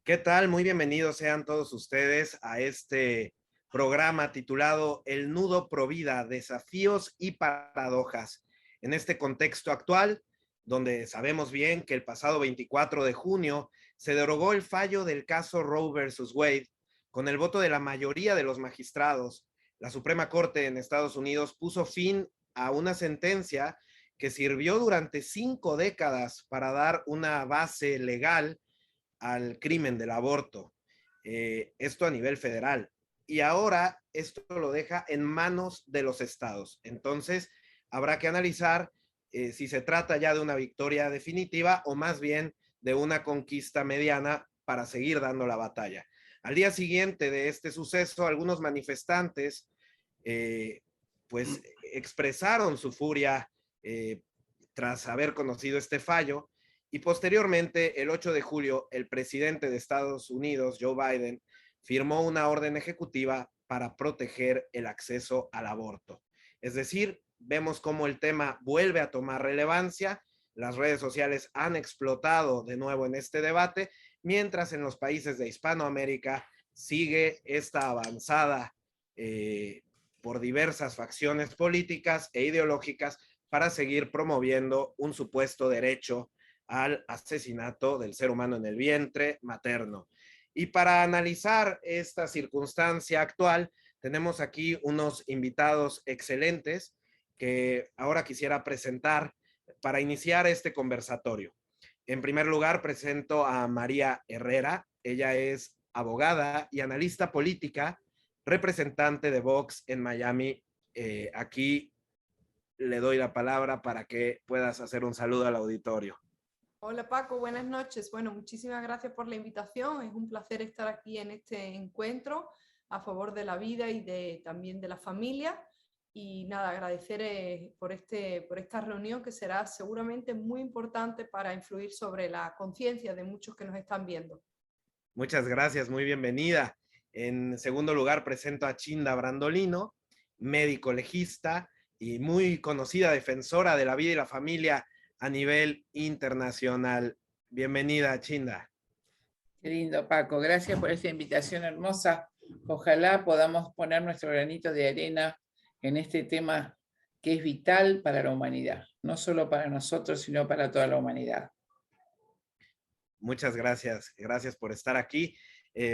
¿Qué tal? Muy bienvenidos sean todos ustedes a este programa titulado El Nudo Provida, Desafíos y Paradojas. En este contexto actual, donde sabemos bien que el pasado 24 de junio se derogó el fallo del caso Roe versus Wade, con el voto de la mayoría de los magistrados, la Suprema Corte en Estados Unidos puso fin a una sentencia que sirvió durante 5 décadas para dar una base legal al crimen del aborto, esto a nivel federal. Y ahora esto lo deja en manos de los estados. Entonces, habrá que analizar si se trata ya de una victoria definitiva o más bien de una conquista mediana para seguir dando la batalla. Al día siguiente de este suceso, algunos manifestantes pues expresaron su furia tras haber conocido este fallo. Y posteriormente, el 8 de julio, el presidente de Estados Unidos, Joe Biden, firmó una orden ejecutiva para proteger el acceso al aborto. Es decir, vemos cómo el tema vuelve a tomar relevancia, las redes sociales han explotado de nuevo en este debate, mientras en los países de Hispanoamérica sigue esta avanzada por diversas facciones políticas e ideológicas para seguir promoviendo un supuesto derecho al asesinato del ser humano en el vientre materno. Y para analizar esta circunstancia actual, tenemos aquí unos invitados excelentes que ahora quisiera presentar para iniciar este conversatorio. En primer lugar, presento a María Herrera. Ella es abogada y analista política, representante de Vox en Miami. Aquí le doy la palabra para que puedas hacer un saludo al auditorio. Hola Paco, buenas noches. Bueno, muchísimas gracias por la invitación. Es un placer estar aquí en este encuentro a favor de la vida y también de la familia. Y nada, agradecer por esta reunión que será seguramente muy importante para influir sobre la conciencia de muchos que nos están viendo. Muchas gracias, muy bienvenida. En segundo lugar, presento a Chinda Brandolino, médico legista y muy conocida defensora de la vida y la familia a nivel internacional. Bienvenida, Chinda. Qué lindo, Paco. Gracias por esta invitación hermosa. Ojalá podamos poner nuestro granito de arena en este tema que es vital para la humanidad, no solo para nosotros, sino para toda la humanidad. Muchas gracias, gracias por estar aquí.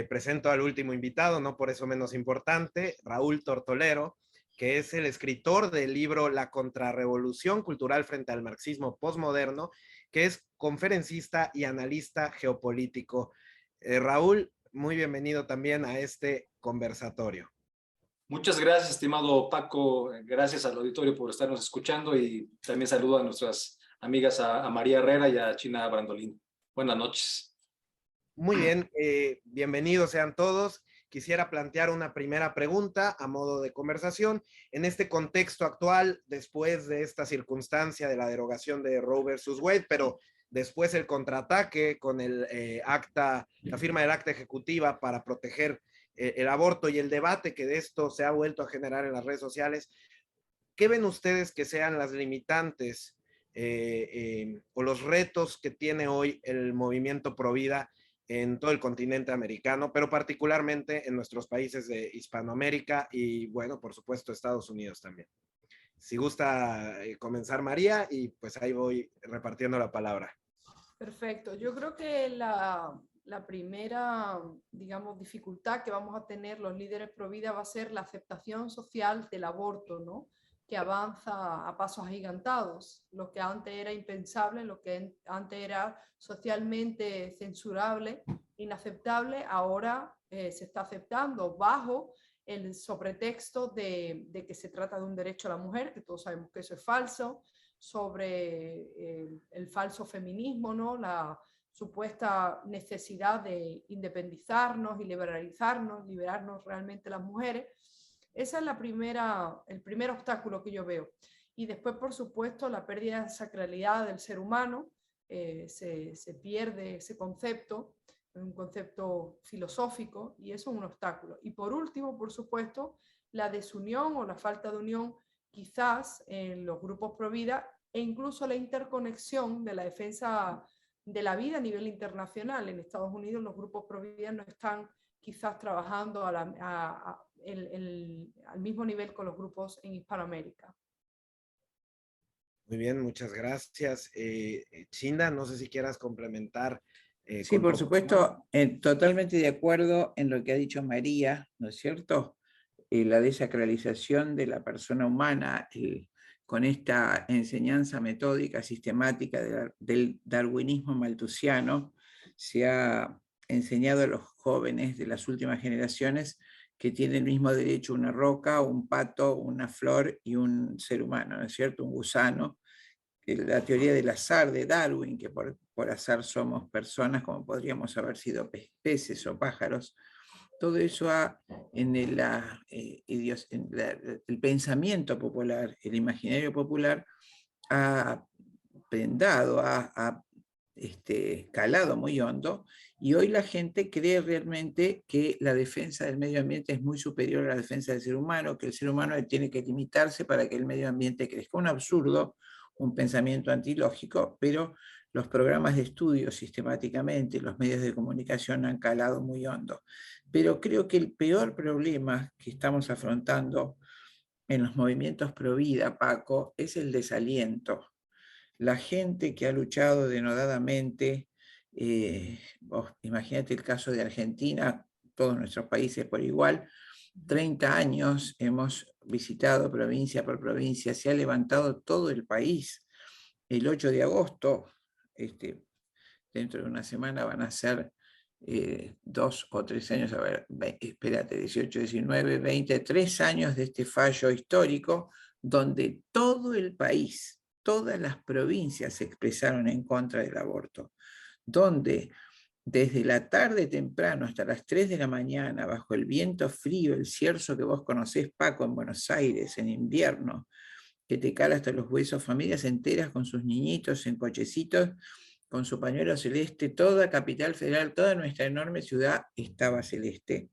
Presento al último invitado, no por eso menos importante, Raúl Tortolero, que es el escritor del libro La Contrarrevolución Cultural frente al Marxismo Postmoderno, que es conferencista y analista geopolítico. Raúl, muy bienvenido también a este conversatorio. Muchas gracias, estimado Paco. Gracias al auditorio por estarnos escuchando y también saludo a nuestras amigas a María Herrera y a China Brandolino. Buenas noches. Muy bien, bienvenidos sean todos. Quisiera plantear una primera pregunta a modo de conversación. En este contexto actual, después de esta circunstancia de la derogación de Roe versus Wade, pero después el contraataque con el la firma del acta ejecutiva para proteger el aborto y el debate que de esto se ha vuelto a generar en las redes sociales, ¿qué ven ustedes que sean las limitantes o los retos que tiene hoy el movimiento Provida en todo el continente americano, pero particularmente en nuestros países de Hispanoamérica y, bueno, por supuesto, Estados Unidos también? Si gusta comenzar, María, y pues ahí voy repartiendo la palabra. Perfecto. Yo creo que la primera, digamos, dificultad que vamos a tener los líderes pro vida va a ser la aceptación social del aborto, ¿no? Que avanza a pasos agigantados. Lo que antes era impensable, lo que antes era socialmente censurable, inaceptable, ahora se está aceptando bajo el sobretexto de que se trata de un derecho a la mujer, que todos sabemos que eso es falso, sobre el falso feminismo, ¿no? La supuesta necesidad de independizarnos y liberarnos realmente las mujeres. Esa es el primer obstáculo que yo veo. Y después, por supuesto, la pérdida de sacralidad del ser humano, se pierde ese concepto, es un concepto filosófico y eso es un obstáculo. Y por último, por supuesto, la desunión o la falta de unión quizás en los grupos pro vida e incluso la interconexión de la defensa de la vida a nivel internacional. En Estados Unidos los grupos pro vida no están quizás trabajando al mismo nivel con los grupos en Hispanoamérica. Muy bien, muchas gracias. Chinda, no sé si quieras complementar. Sí, por supuesto, totalmente de acuerdo en lo que ha dicho María, ¿no es cierto? La desacralización de la persona humana con esta enseñanza metódica, sistemática del darwinismo malthusiano, se ha enseñado a los jóvenes de las últimas generaciones que tienen el mismo derecho una roca, un pato, una flor y un ser humano, ¿no es cierto? Un gusano. La teoría del azar de Darwin, que por azar somos personas como podríamos haber sido peces o pájaros, todo eso en el pensamiento popular, el imaginario popular, ha prendado, ha calado muy hondo, y hoy la gente cree realmente que la defensa del medio ambiente es muy superior a la defensa del ser humano, que el ser humano tiene que limitarse para que el medio ambiente crezca. Un absurdo, un pensamiento antilógico, pero los programas de estudio sistemáticamente, los medios de comunicación han calado muy hondo. Pero creo que el peor problema que estamos afrontando en los movimientos pro vida, Paco, es el desaliento. La gente que ha luchado denodadamente, imagínate el caso de Argentina, todos nuestros países por igual, 30 años hemos visitado provincia por provincia, se ha levantado todo el país. El 8 de agosto, dentro de una semana van a ser 2 o 3 años, a ver, espérate, 18, 19, 20, 3 años de este fallo histórico, donde todo el país, todas las provincias se expresaron en contra del aborto, donde desde la tarde temprano hasta las 3 de la mañana, bajo el viento frío, el cierzo que vos conocés, Paco, en Buenos Aires, en invierno, que te cala hasta los huesos, familias enteras con sus niñitos en cochecitos, con su pañuelo celeste, toda Capital Federal, toda nuestra enorme ciudad estaba celeste.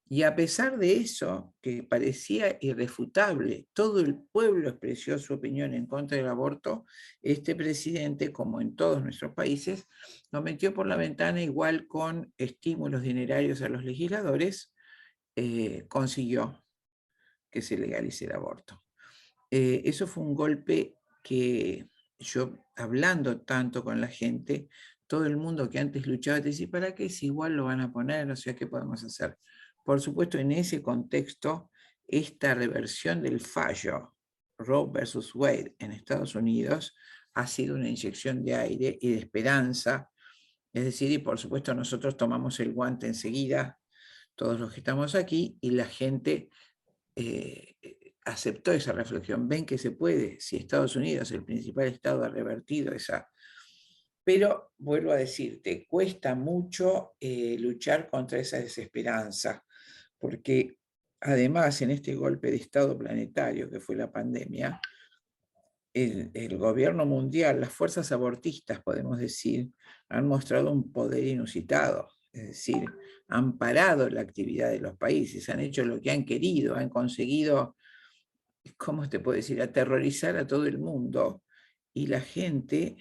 Y a pesar de eso, que parecía irrefutable, todo el pueblo expresó su opinión en contra del aborto, este presidente, como en todos nuestros países, lo metió por la ventana igual con estímulos dinerarios a los legisladores, consiguió que se legalice el aborto. Eso fue un golpe que yo, hablando tanto con la gente, todo el mundo que antes luchaba, te decía, ¿para qué? Si igual lo van a poner, o sea, ¿qué podemos hacer? Por supuesto, en ese contexto, esta reversión del fallo Roe versus Wade en Estados Unidos ha sido una inyección de aire y de esperanza. Es decir, y por supuesto nosotros tomamos el guante enseguida, todos los que estamos aquí, y la gente aceptó esa reflexión. Ven que se puede, si Estados Unidos, el principal estado, ha revertido esa. Pero vuelvo a decirte, cuesta mucho luchar contra esa desesperanza, porque además en este golpe de estado planetario que fue la pandemia, el gobierno mundial, las fuerzas abortistas, podemos decir, han mostrado un poder inusitado. Es decir, han parado la actividad de los países, han hecho lo que han querido, han conseguido, ¿cómo te puedo decir?, aterrorizar a todo el mundo. Y la gente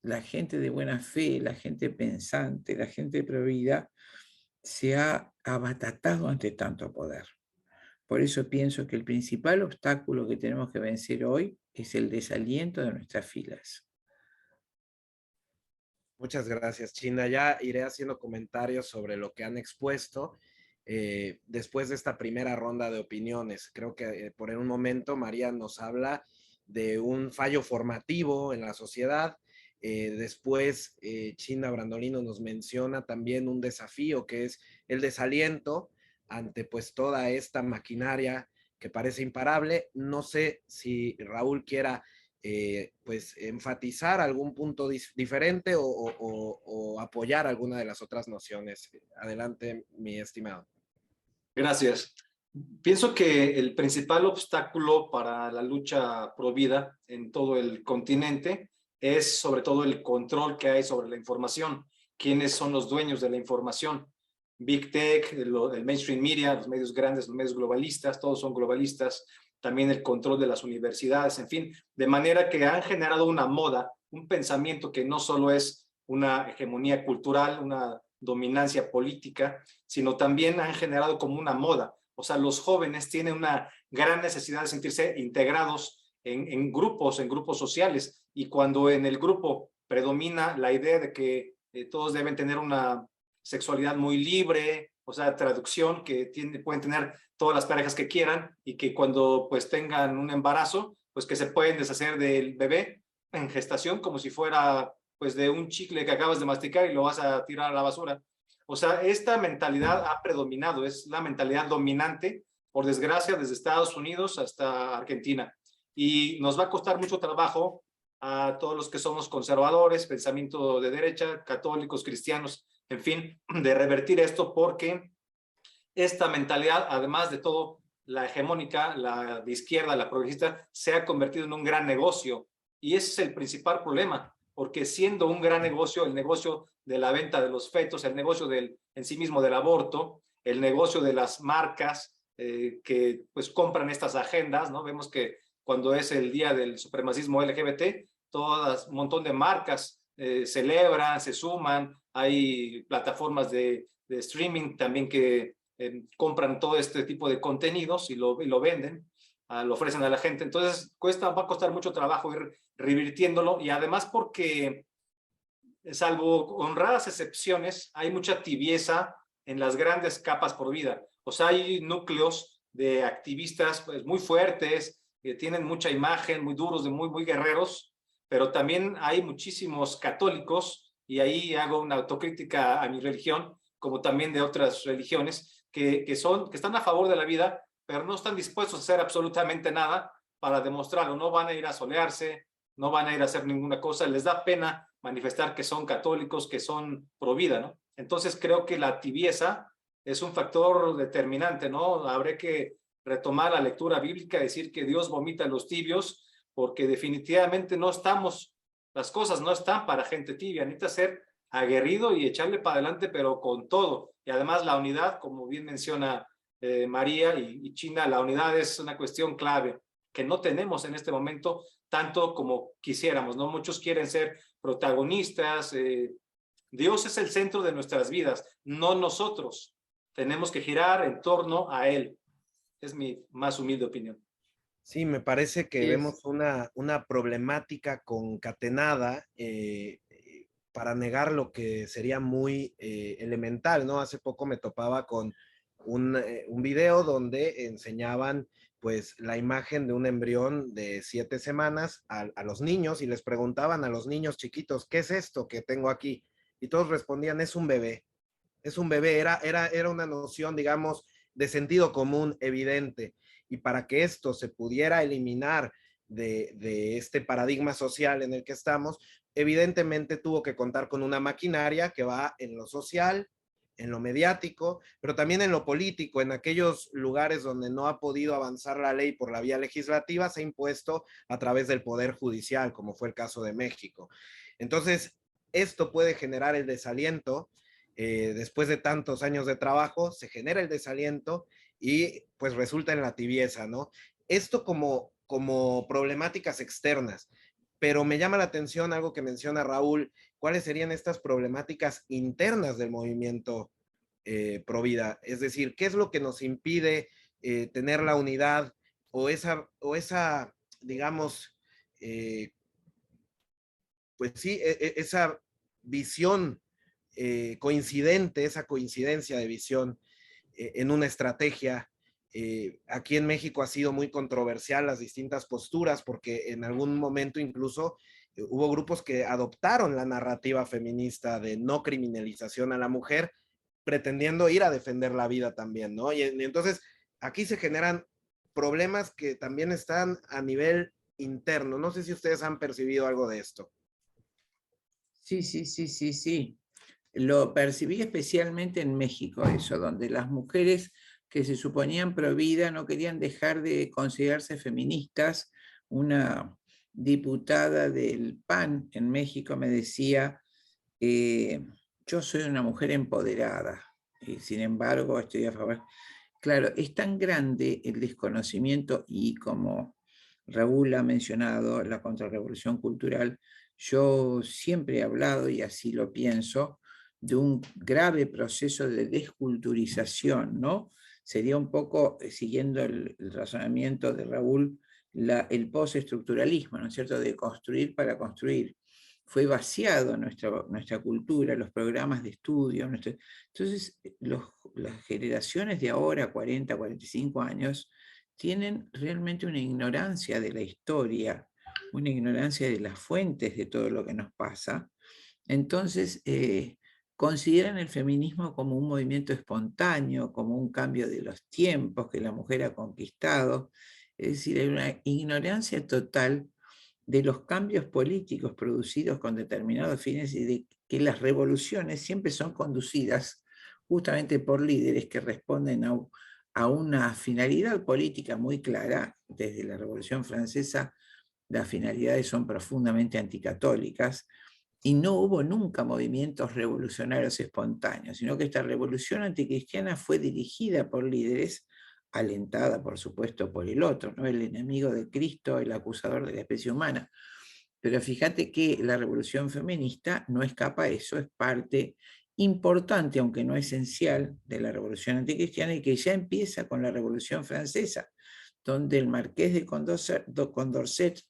de buena fe, la gente pensante, la gente provida, se ha abatatado ante tanto poder. Por eso pienso que el principal obstáculo que tenemos que vencer hoy es el desaliento de nuestras filas. Muchas gracias, Chinda. Ya iré haciendo comentarios sobre lo que han expuesto después de esta primera ronda de opiniones. Creo que por un momento María nos habla de un fallo formativo en la sociedad. Después, Chinda Brandolino nos menciona también un desafío que es el desaliento ante pues toda esta maquinaria que parece imparable. No sé si Raúl quiera pues enfatizar algún punto diferente o apoyar alguna de las otras nociones. Adelante, mi estimado. Gracias. Pienso que el principal obstáculo para la lucha pro vida en todo el continente es sobre todo el control que hay sobre la información. ¿Quiénes son los dueños de la información? Big Tech, el mainstream media, los medios grandes, los medios globalistas, todos son globalistas. también el control de las universidades, en fin, de manera que han generado una moda, un pensamiento que no solo es una hegemonía cultural, una dominancia política, sino también han generado como una moda. O sea, los jóvenes tienen una gran necesidad de sentirse integrados en grupos sociales, y cuando en el grupo predomina la idea de que todos deben tener una sexualidad muy libre, o sea, traducción, que pueden tener todas las parejas que quieran, y que cuando pues tengan un embarazo, pues que se pueden deshacer del bebé en gestación como si fuera pues de un chicle que acabas de masticar y lo vas a tirar a la basura. O sea, esta mentalidad ha predominado, es la mentalidad dominante, por desgracia, desde Estados Unidos hasta Argentina. Y nos va a costar mucho trabajo a todos los que somos conservadores, pensamiento de derecha, católicos, cristianos, en fin, de revertir esto, porque esta mentalidad, además de todo, la hegemónica, la de izquierda, la progresista, se ha convertido en un gran negocio. Y ese es el principal problema, porque siendo un gran negocio, el negocio de la venta de los fetos, el negocio en sí mismo del aborto, el negocio de las marcas que pues compran estas agendas, ¿no? Vemos que cuando es el día del supremacismo LGBT, un montón de marcas celebran, se suman, hay plataformas de streaming también que compran todo este tipo de contenidos y lo venden, lo ofrecen a la gente. Entonces va a costar mucho trabajo ir revirtiéndolo, y además porque, salvo honradas excepciones, hay mucha tibieza en las grandes capas por vida. O sea, hay núcleos de activistas pues, muy fuertes, que tienen mucha imagen, muy duros, muy guerreros, pero también hay muchísimos católicos, y ahí hago una autocrítica a mi religión, como también de otras religiones, que están a favor de la vida, pero no están dispuestos a hacer absolutamente nada para demostrarlo. No van a ir a solearse, no van a ir a hacer ninguna cosa, les da pena manifestar que son católicos, que son pro vida, ¿no? Entonces creo que la tibieza es un factor determinante, ¿no? Habrá que retomar la lectura bíblica, decir que Dios vomita a los tibios, porque definitivamente las cosas no están para gente tibia, necesita ser aguerrido y echarle para adelante, pero con todo. Y además la unidad, como bien menciona María y China, la unidad es una cuestión clave que no tenemos en este momento tanto como quisiéramos, ¿no? Muchos quieren ser protagonistas. Dios es el centro de nuestras vidas, no nosotros. Tenemos que girar en torno a Él. Es mi más humilde opinión. Sí, me parece que vemos una problemática concatenada para negar lo que sería muy elemental, ¿no? Hace poco me topaba con un video donde enseñaban pues la imagen de un embrión de 7 semanas a los niños, y les preguntaban a los niños chiquitos, ¿qué es esto que tengo aquí? Y todos respondían, es un bebé. Es un bebé, era una noción, digamos, de sentido común evidente. Y para que esto se pudiera eliminar de este paradigma social en el que estamos, evidentemente tuvo que contar con una maquinaria que va en lo social, en lo mediático, pero también en lo político. En aquellos lugares donde no ha podido avanzar la ley por la vía legislativa, se ha impuesto a través del Poder Judicial, como fue el caso de México. Entonces, esto puede generar el desaliento. Después de tantos años de trabajo, se genera el desaliento y pues resulta en la tibieza, ¿no? Esto como problemáticas externas, pero me llama la atención algo que menciona Raúl, ¿cuáles serían estas problemáticas internas del movimiento Provida? Es decir, ¿qué es lo que nos impide tener la unidad o esa digamos, pues sí, esa visión coincidente, esa coincidencia de visión en una estrategia? Aquí en México ha sido muy controversial las distintas posturas, porque en algún momento incluso hubo grupos que adoptaron la narrativa feminista de no criminalización a la mujer, pretendiendo ir a defender la vida también, ¿no? Y entonces aquí se generan problemas que también están a nivel interno. No sé si ustedes han percibido algo de esto. Sí. Lo percibí especialmente en México, eso, donde las mujeres que se suponían pro vida no querían dejar de considerarse feministas. Una diputada del PAN en México me decía, yo soy una mujer empoderada, y sin embargo estoy a favor. claro, es tan grande el desconocimiento y como Raúl ha mencionado, la contrarrevolución cultural, yo siempre he hablado, y así lo pienso, de un grave proceso de desculturización, ¿no? Sería un poco, siguiendo el razonamiento de Raúl, el postestructuralismo, ¿no es cierto?, de construir para construir. Fue vaciado nuestra cultura, los programas de estudio. Entonces, las generaciones de ahora, 40, 45 años, tienen realmente una ignorancia de la historia, una ignorancia de las fuentes de todo lo que nos pasa. Entonces, consideran el feminismo como un movimiento espontáneo, como un cambio de los tiempos que la mujer ha conquistado. Es decir, hay una ignorancia total de los cambios políticos producidos con determinados fines y de que las revoluciones siempre son conducidas justamente por líderes que responden a una finalidad política muy clara. Desde la Revolución Francesa, las finalidades son profundamente anticatólicas, y no hubo nunca movimientos revolucionarios espontáneos, sino que esta revolución anticristiana fue dirigida por líderes, alentada por supuesto por el otro, ¿no? El enemigo de Cristo, el acusador de la especie humana. Pero fíjate que la revolución feminista no escapa a eso, es parte importante, aunque no esencial, de la revolución anticristiana, y que ya empieza con la Revolución Francesa, donde el marqués de Condorcet,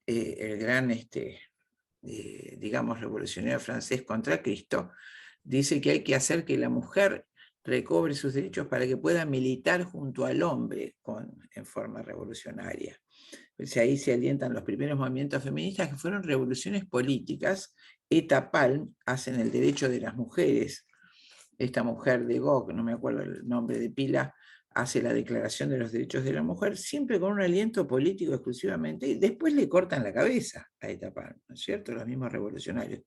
el gran digamos, revolucionario francés contra Cristo, dice que hay que hacer que la mujer recobre sus derechos para que pueda militar junto al hombre en forma revolucionaria. Pues ahí se alientan los primeros movimientos feministas, que fueron revoluciones políticas. Eta Palm hace en el derecho de las mujeres. Esta mujer de Gogh, no me acuerdo el nombre de pila, hace la Declaración de los Derechos de la Mujer, siempre con un aliento político exclusivamente, y después le cortan la cabeza a Eta Palm, ¿no es cierto? Los mismos revolucionarios.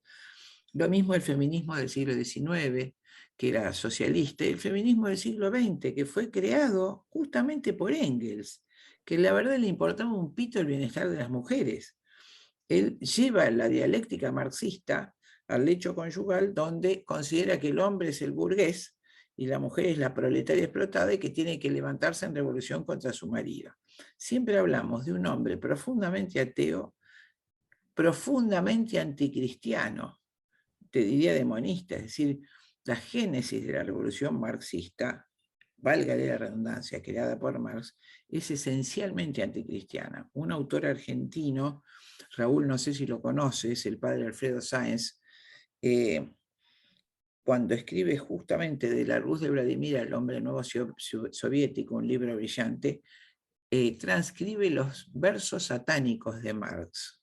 Lo mismo el feminismo del siglo XIX, que era socialista, y el feminismo del siglo XX, que fue creado justamente por Engels, que la verdad le importaba un pito el bienestar de las mujeres. Él lleva la dialéctica marxista al lecho conyugal, donde considera que el hombre es el burgués y la mujer es la proletaria explotada y que tiene que levantarse en revolución contra su marido. Siempre hablamos de un hombre profundamente ateo, profundamente anticristiano, te diría demonista, es decir, la génesis de la revolución marxista, válgale la redundancia, creada por Marx, es esencialmente anticristiana. Un autor argentino, Raúl, no sé si lo conoces, el padre Alfredo Sáenz, cuando escribe justamente de la luz de Vladimir al hombre nuevo soviético, un libro brillante, transcribe los versos satánicos de Marx,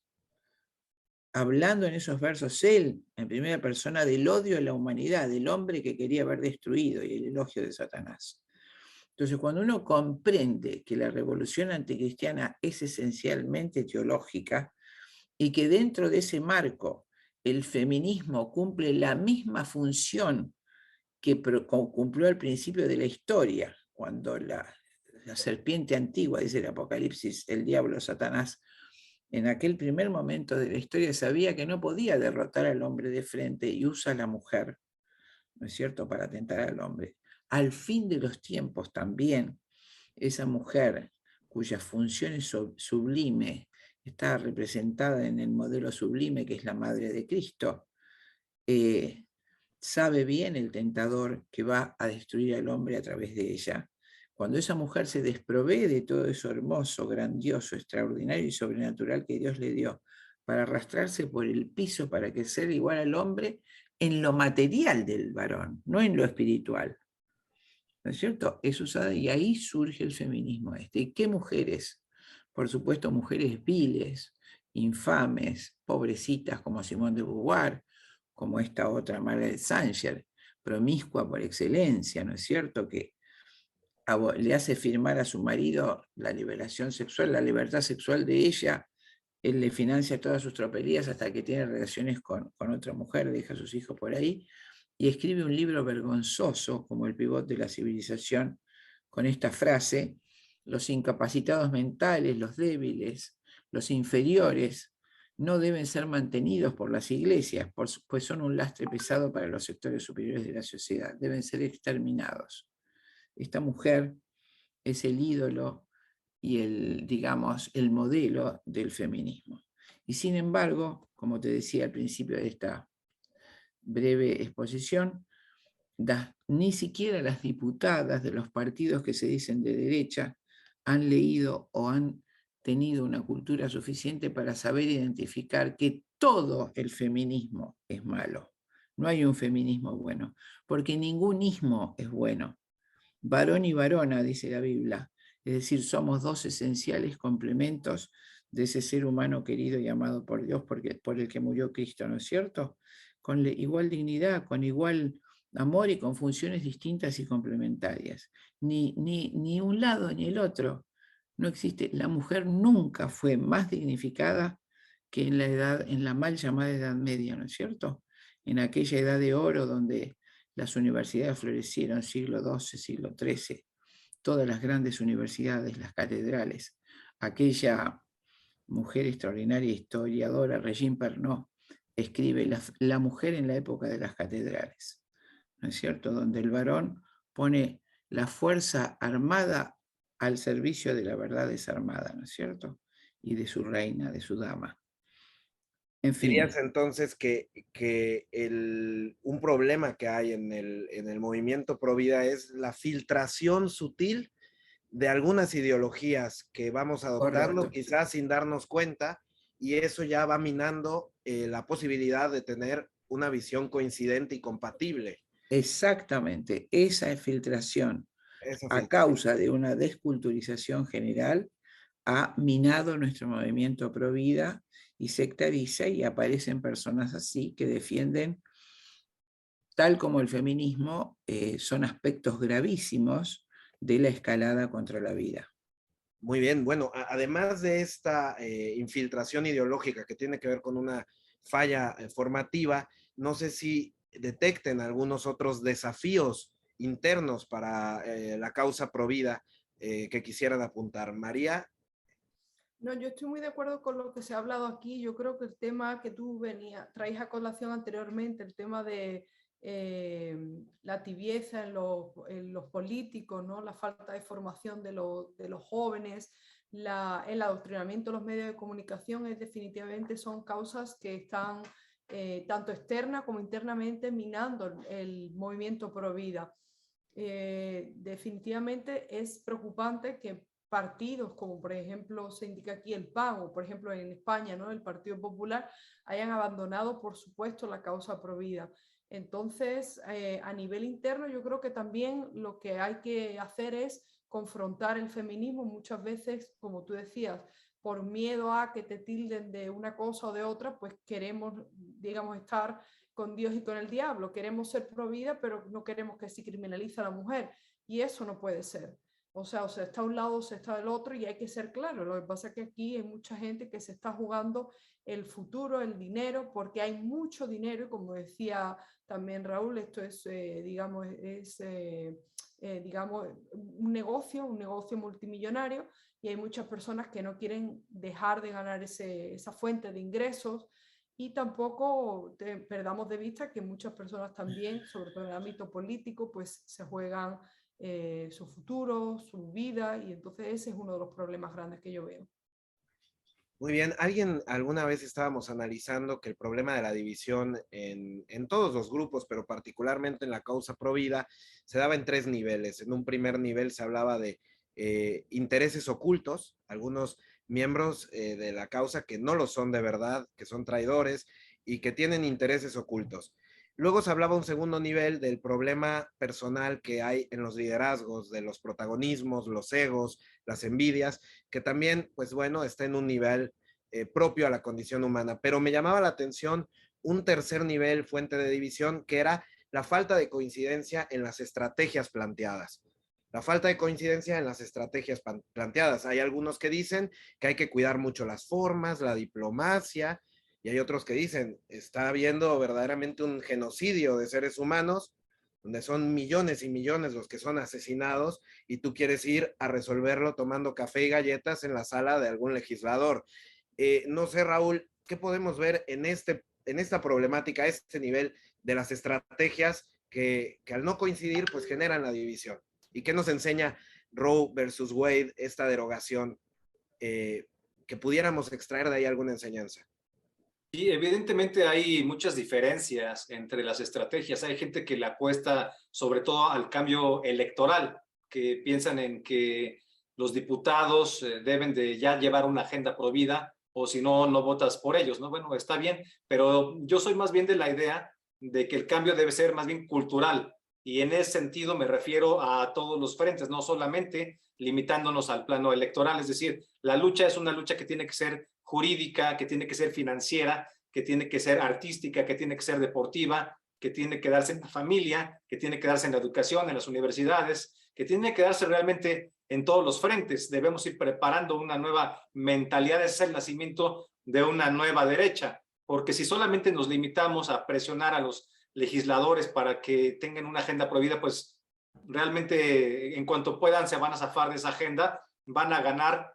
hablando en esos versos él, en primera persona, del odio a la humanidad, del hombre que quería ver destruido, y el elogio de Satanás. Entonces, cuando uno comprende que la revolución anticristiana es esencialmente teológica, y que dentro de ese marco el feminismo cumple la misma función que cumplió al principio de la historia, cuando la serpiente antigua, dice el Apocalipsis, el diablo, Satanás, en aquel primer momento de la historia sabía que no podía derrotar al hombre de frente y usa a la mujer, ¿no es cierto?, para atentar al hombre. Al fin de los tiempos también, esa mujer cuya función es sublime, está representada en el modelo sublime que es la Madre de Cristo, sabe bien el tentador que va a destruir al hombre a través de ella. Cuando esa mujer se desprovee de todo eso hermoso, grandioso, extraordinario y sobrenatural que Dios le dio, para arrastrarse por el piso para que sea igual al hombre en lo material del varón, no en lo espiritual, ¿no es cierto? Es usada, y ahí surge el feminismo este. ¿Y qué mujeres? Por supuesto, mujeres viles, infames, pobrecitas como Simone de Beauvoir, como esta otra Margaret Sanger, promiscua por excelencia, ¿no es cierto?, que le hace firmar a su marido la liberación sexual, la libertad sexual de ella. Él le financia todas sus tropelías hasta que tiene relaciones con otra mujer, deja a sus hijos por ahí, y escribe un libro vergonzoso como El pivot de la civilización, con esta frase: los incapacitados mentales, los débiles, los inferiores, no deben ser mantenidos por las iglesias, pues son un lastre pesado para los sectores superiores de la sociedad, deben ser exterminados. esta mujer es el ídolo y digamos, el modelo del feminismo. Y sin embargo, como te decía al principio de esta breve exposición, ni siquiera las diputadas de los partidos que se dicen de derecha han leído o han tenido una cultura suficiente para saber identificar que todo el feminismo es malo. No hay un feminismo bueno, porque ningún ismo es bueno. Varón y varona, dice la Biblia, es decir, somos dos esenciales complementos de ese ser humano querido y amado por Dios, por el que murió Cristo, ¿no es cierto? Con igual dignidad, con igual amor y con funciones distintas y complementarias. Ni un lado ni el otro. No existe. La mujer nunca fue más dignificada que en la mal llamada Edad Media, ¿no es cierto? En aquella edad de oro donde las universidades florecieron, siglo XII, siglo XIII, todas las grandes universidades, las catedrales. Aquella mujer extraordinaria historiadora, Regine Pernot, escribe la mujer en la época de las catedrales, ¿no es cierto? Donde el varón pone la fuerza armada al servicio de la verdad desarmada, ¿no es cierto? Y de su reina, de su dama. En fin. Dirías entonces que un problema que hay en el movimiento pro vida es la filtración sutil de algunas ideologías que vamos adoptando, Correcto. quizás sin darnos cuenta, y eso ya va minando la posibilidad de tener una visión coincidente y compatible. Exactamente, esa filtración Esa a filtración. causa de una desculturización general ha minado nuestro movimiento pro vida y sectariza, y aparecen personas así que defienden, tal como el feminismo, son aspectos gravísimos de la escalada contra la vida. Muy bien, bueno, además de esta infiltración ideológica que tiene que ver con una falla formativa, no sé si detecten algunos otros desafíos internos para la causa pro vida que quisieran apuntar. María. No, yo estoy muy de acuerdo con lo que se ha hablado aquí. Yo creo que el tema que tú traías a colación anteriormente, el tema de la tibieza en los políticos, ¿no? La falta de formación de los jóvenes, el adoctrinamiento de los medios de comunicación, definitivamente son causas que están tanto externa como internamente minando el movimiento pro vida. Definitivamente es preocupante que partidos como por ejemplo se indica aquí el PAN o por ejemplo en España, ¿no? El Partido Popular, hayan abandonado por supuesto la causa pro vida. Entonces, a nivel interno yo creo que también lo que hay que hacer es confrontar el feminismo muchas veces, como tú decías, por miedo a que te tilden de una cosa o de otra, pues queremos, digamos, estar con Dios y con el diablo. Queremos ser pro vida, pero no queremos que se criminalice a la mujer. Y eso no puede ser. O sea, está a un lado, o se está del otro y hay que ser claro. Lo que pasa es que aquí hay mucha gente que se está jugando el futuro, el dinero, porque hay mucho dinero y como decía también Raúl, esto es, digamos, digamos, un negocio multimillonario y hay muchas personas que no quieren dejar de ganar esa fuente de ingresos. Y tampoco perdamos de vista que muchas personas también, sobre todo en el ámbito político, pues se juegan su futuro, su vida, y entonces ese es uno de los problemas grandes que yo veo. Muy bien, alguna vez estábamos analizando que el problema de la división en todos los grupos, pero particularmente en la causa pro vida, se daba en tres niveles. En un primer nivel se hablaba de intereses ocultos, algunos miembros de la causa que no lo son de verdad, que son traidores y que tienen intereses ocultos. Luego se hablaba un segundo nivel del problema personal que hay en los liderazgos, de los protagonismos, los egos, las envidias, que también, pues bueno, está en un nivel propio a la condición humana. Pero me llamaba la atención un tercer nivel, fuente de división, que era la falta de coincidencia en las estrategias planteadas. La falta de coincidencia en las estrategias planteadas. Hay algunos que dicen que hay que cuidar mucho las formas, la diplomacia, y hay otros que dicen, está habiendo verdaderamente un genocidio de seres humanos, donde son millones y millones los que son asesinados, y tú quieres ir a resolverlo tomando café y galletas en la sala de algún legislador. No sé, Raúl, ¿qué podemos ver en esta problemática, este nivel de las estrategias que al no coincidir, pues generan la división? ¿Y qué nos enseña Roe versus Wade, esta derogación, que pudiéramos extraer de ahí alguna enseñanza? Sí, evidentemente hay muchas diferencias entre las estrategias. Hay gente que le apuesta sobre todo al cambio electoral, que piensan en que los diputados deben de ya llevar una agenda pro vida, o si no, no votas por ellos, ¿no? Bueno, está bien, pero yo soy más bien de la idea de que el cambio debe ser más bien cultural, y en ese sentido me refiero a todos los frentes, no solamente limitándonos al plano electoral. Es decir, la lucha es una lucha que tiene que ser jurídica, que tiene que ser financiera, que tiene que ser artística, que tiene que ser deportiva, que tiene que darse en la familia, que tiene que darse en la educación, en las universidades, que tiene que darse realmente en todos los frentes. Debemos ir preparando una nueva mentalidad. Ese es el nacimiento de una nueva derecha, porque si solamente nos limitamos a presionar a los legisladores para que tengan una agenda prohibida, pues realmente en cuanto puedan se van a zafar de esa agenda, van a ganar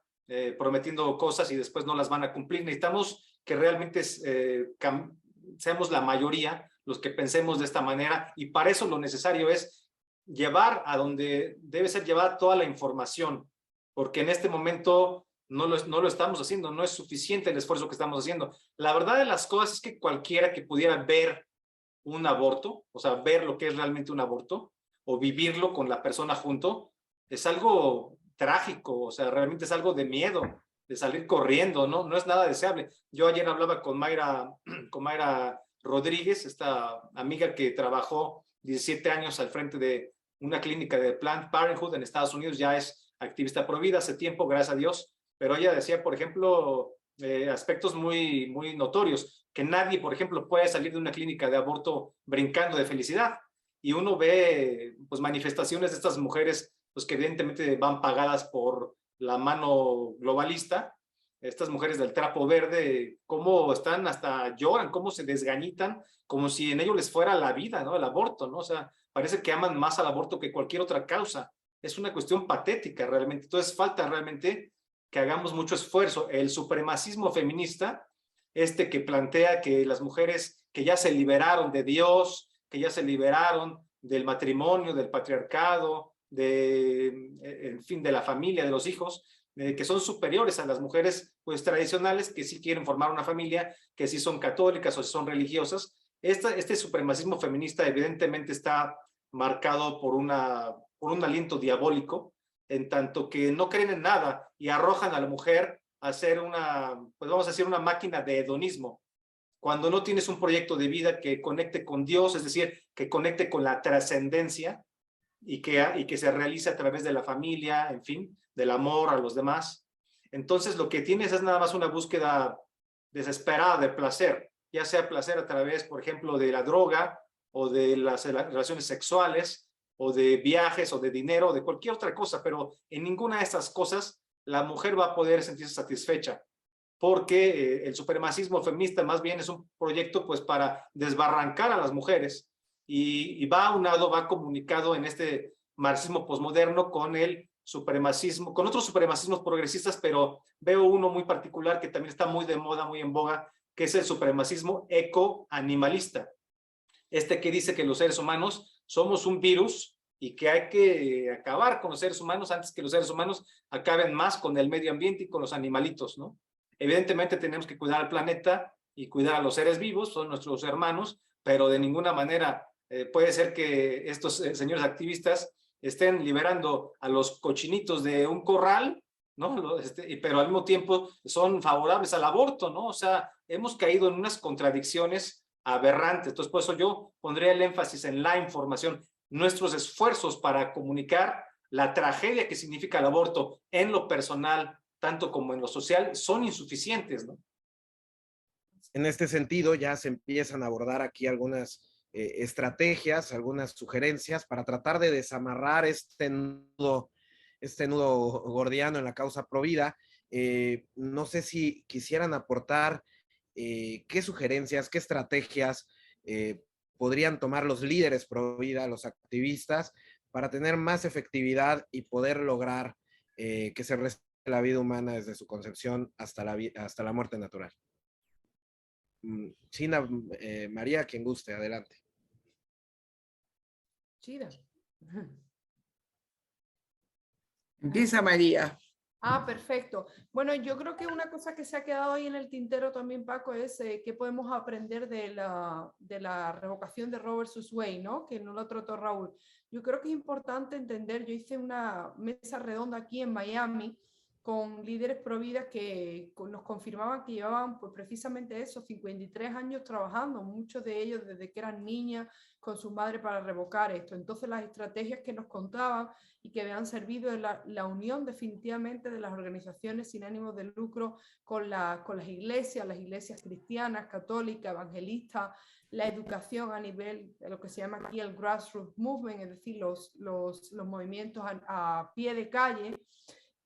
prometiendo cosas y después no las van a cumplir. Necesitamos que realmente seamos la mayoría los que pensemos de esta manera, y para eso lo necesario es llevar a donde debe ser llevada toda la información, porque en este momento no lo estamos haciendo, no es suficiente el esfuerzo que estamos haciendo. La verdad de las cosas es que cualquiera que pudiera ver un aborto, o sea, ver lo que es realmente un aborto, o vivirlo con la persona junto, es algo trágico, o sea, realmente es algo de miedo, de salir corriendo, ¿no? No es nada deseable. Yo ayer hablaba con Mayra Rodríguez, esta amiga que trabajó 17 años al frente de una clínica de Planned Parenthood en Estados Unidos, ya es activista pro vida hace tiempo, gracias a Dios, pero ella decía, por ejemplo, aspectos muy, muy notorios, que nadie, por ejemplo, puede salir de una clínica de aborto brincando de felicidad, y uno ve pues manifestaciones de estas mujeres pues que evidentemente van pagadas por la mano globalista, estas mujeres del trapo verde, cómo están, hasta lloran, cómo se desgañitan, como si en ello les fuera la vida, ¿no? El aborto, ¿no? O sea, parece que aman más al aborto que cualquier otra causa. Es una cuestión patética realmente. Entonces falta realmente que hagamos mucho esfuerzo. El supremacismo feminista, que plantea que las mujeres que ya se liberaron de Dios, que ya se liberaron del matrimonio, del patriarcado, en fin, de la familia, de los hijos, que son superiores a las mujeres pues tradicionales, que sí quieren formar una familia, que sí son católicas o son religiosas. Este supremacismo feminista evidentemente está marcado por un aliento diabólico, en tanto que no creen en nada y arrojan a la mujer a ser pues vamos a decir, una máquina de hedonismo, cuando no tienes un proyecto de vida que conecte con Dios, es decir, que conecte con la trascendencia, y que se realice a través de la familia, en fin, del amor a los demás. Entonces lo que tienes es nada más una búsqueda desesperada de placer, ya sea placer a través, por ejemplo, de la droga, o de las relaciones sexuales, o de viajes, o de dinero, o de cualquier otra cosa, pero en ninguna de estas cosas la mujer va a poder sentirse satisfecha, porque el supremacismo feminista más bien es un proyecto pues para desbarrancar a las mujeres, y va aunado, va comunicado en este marxismo posmoderno con el supremacismo, con otros supremacismos progresistas, pero veo uno muy particular que también está muy de moda, muy en boga, que es el supremacismo ecoanimalista. Que dice que los seres humanos somos un virus y que hay que acabar con los seres humanos antes que los seres humanos acaben más con el medio ambiente y con los animalitos, ¿no? Evidentemente tenemos que cuidar al planeta y cuidar a los seres vivos, son nuestros hermanos, pero de ninguna manera puede ser que estos señores activistas estén liberando a los cochinitos de un corral, ¿no? Pero al mismo tiempo son favorables al aborto, ¿no? O sea, hemos caído en unas contradicciones aberrantes. Entonces, por eso yo pondría el énfasis en la información. Nuestros esfuerzos para comunicar la tragedia que significa el aborto en lo personal, tanto como en lo social, son insuficientes, ¿no? En este sentido, ya se empiezan a abordar aquí algunas estrategias, algunas sugerencias para tratar de desamarrar este nudo gordiano en la causa provida. No sé si quisieran aportar qué sugerencias, qué estrategias podrían tomar los líderes pro vida, los activistas, para tener más efectividad y poder lograr que se respete la vida humana desde su concepción hasta la muerte natural. China, María, quien guste, adelante. Chida. Empieza María. Ah, perfecto. Bueno, yo creo que una cosa que se ha quedado ahí en el tintero también, Paco, es qué podemos aprender de la revocación de Roe versus Wade, ¿no? Que no lo trató Raúl. Yo creo que es importante entender, yo hice una mesa redonda aquí en Miami con líderes pro vida que nos confirmaban que llevaban pues, precisamente esos 53 años trabajando, muchos de ellos desde que eran niñas con su madre para revocar esto. Entonces las estrategias que nos contaban y que habían servido de la unión definitivamente de las organizaciones sin ánimo de lucro con las iglesias cristianas, católicas, evangelistas, la educación a nivel de lo que se llama aquí el grassroots movement, es decir, los movimientos a pie de calle.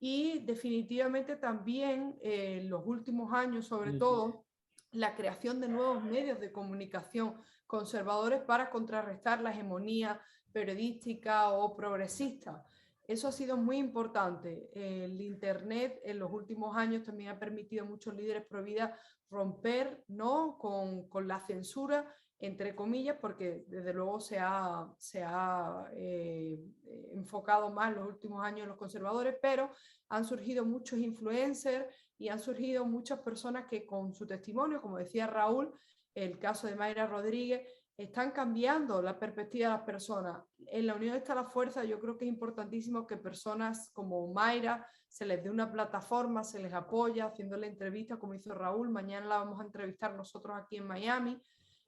Y definitivamente también en los últimos años, sobre todo, la creación de nuevos medios de comunicación conservadores para contrarrestar la hegemonía periodística o progresista. Eso ha sido muy importante. El Internet en los últimos años también ha permitido a muchos líderes pro vida romper, ¿no? con la censura, entre comillas, porque desde luego se ha enfocado más en los últimos años en los conservadores, pero han surgido muchos influencers y han surgido muchas personas que con su testimonio, como decía Raúl, el caso de Mayra Rodríguez, están cambiando la perspectiva de las personas. En la unión está la fuerza. Yo creo que es importantísimo que personas como Mayra se les dé una plataforma, se les apoya haciéndole entrevistas como hizo Raúl. Mañana la vamos a entrevistar nosotros aquí en Miami.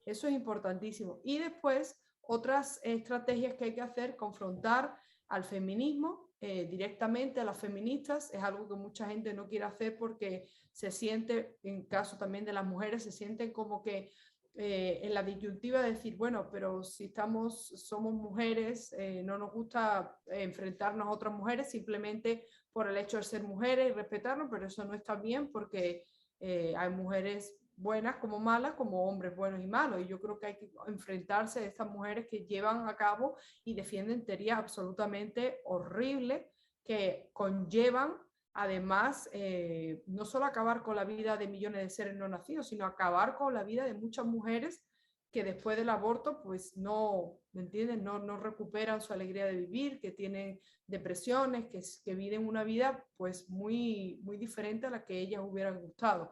Eso es importantísimo. Y después, otras estrategias que hay que hacer, confrontar al feminismo directamente, a las feministas. Es algo que mucha gente no quiere hacer porque se siente, en caso también de las mujeres, se sienten como que en la disyuntiva de decir, bueno, pero si somos mujeres, no nos gusta enfrentarnos a otras mujeres simplemente por el hecho de ser mujeres y respetarnos, pero eso no está bien porque hay mujeres buenas como malas, como hombres buenos y malos, y yo creo que hay que enfrentarse a estas mujeres que llevan a cabo y defienden teorías absolutamente horribles que conllevan además, no solo acabar con la vida de millones de seres no nacidos, sino acabar con la vida de muchas mujeres que después del aborto, pues no, ¿me entienden? No recuperan su alegría de vivir, que tienen depresiones, que viven una vida pues muy, muy diferente a la que ellas hubieran gustado.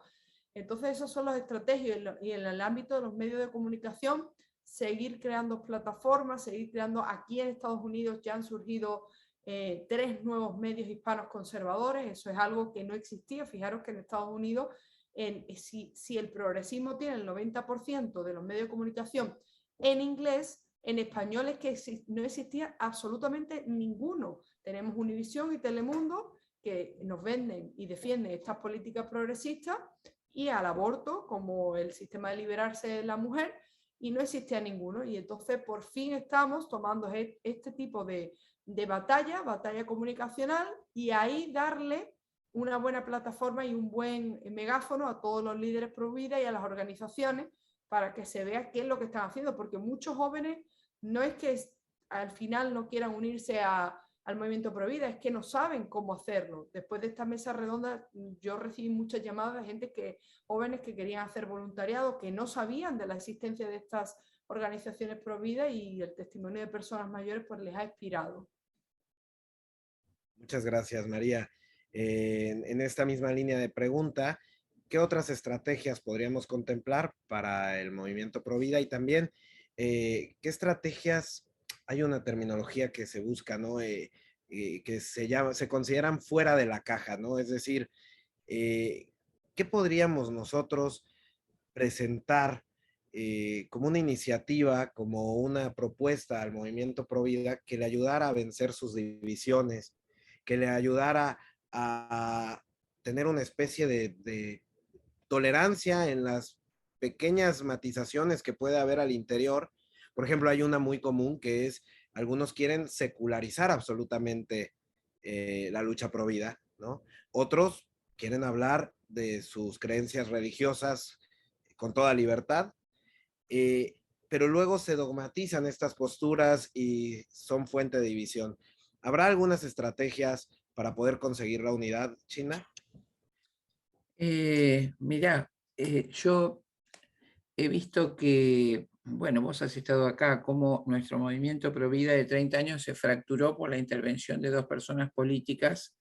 Entonces, esas son las estrategias y en el ámbito de los medios de comunicación, seguir creando plataformas, seguir creando, aquí en Estados Unidos ya han surgido 3 nuevos medios hispanos conservadores, eso es algo que no existía. Fijaros que en Estados Unidos, si el progresismo tiene el 90% de los medios de comunicación en inglés, en español es que no existía absolutamente ninguno. Tenemos Univisión y Telemundo que nos venden y defienden estas políticas progresistas y al aborto como el sistema de liberarse de la mujer, y no existía ninguno. Y entonces por fin estamos tomando este tipo de batalla comunicacional, y ahí darle una buena plataforma y un buen megáfono a todos los líderes pro vida y a las organizaciones para que se vea qué es lo que están haciendo, porque muchos jóvenes no es que al final no quieran unirse al movimiento pro vida, es que no saben cómo hacerlo. Después de esta mesa redonda yo recibí muchas llamadas de gente jóvenes que querían hacer voluntariado, que no sabían de la existencia de estas organizaciones pro vida, y el testimonio de personas mayores pues les ha inspirado. Muchas gracias, María. En esta misma línea de pregunta, ¿qué otras estrategias podríamos contemplar para el movimiento pro vida? Y también, ¿qué estrategias, hay una terminología que se busca, ¿no? Que se consideran fuera de la caja, ¿no? Es decir, ¿qué podríamos nosotros presentar como una iniciativa, como una propuesta al movimiento pro vida que le ayudara a vencer sus divisiones, que le ayudara a tener una especie de tolerancia en las pequeñas matizaciones que puede haber al interior? Por ejemplo, hay una muy común que es, algunos quieren secularizar absolutamente la lucha pro vida, ¿no? Otros quieren hablar de sus creencias religiosas con toda libertad, pero luego se dogmatizan estas posturas y son fuente de división. ¿Habrá algunas estrategias para poder conseguir la unidad, China? Mirá, yo he visto que bueno, vos has estado acá, cómo nuestro movimiento Pro Vida de 30 años se fracturó por la intervención de dos personas políticas,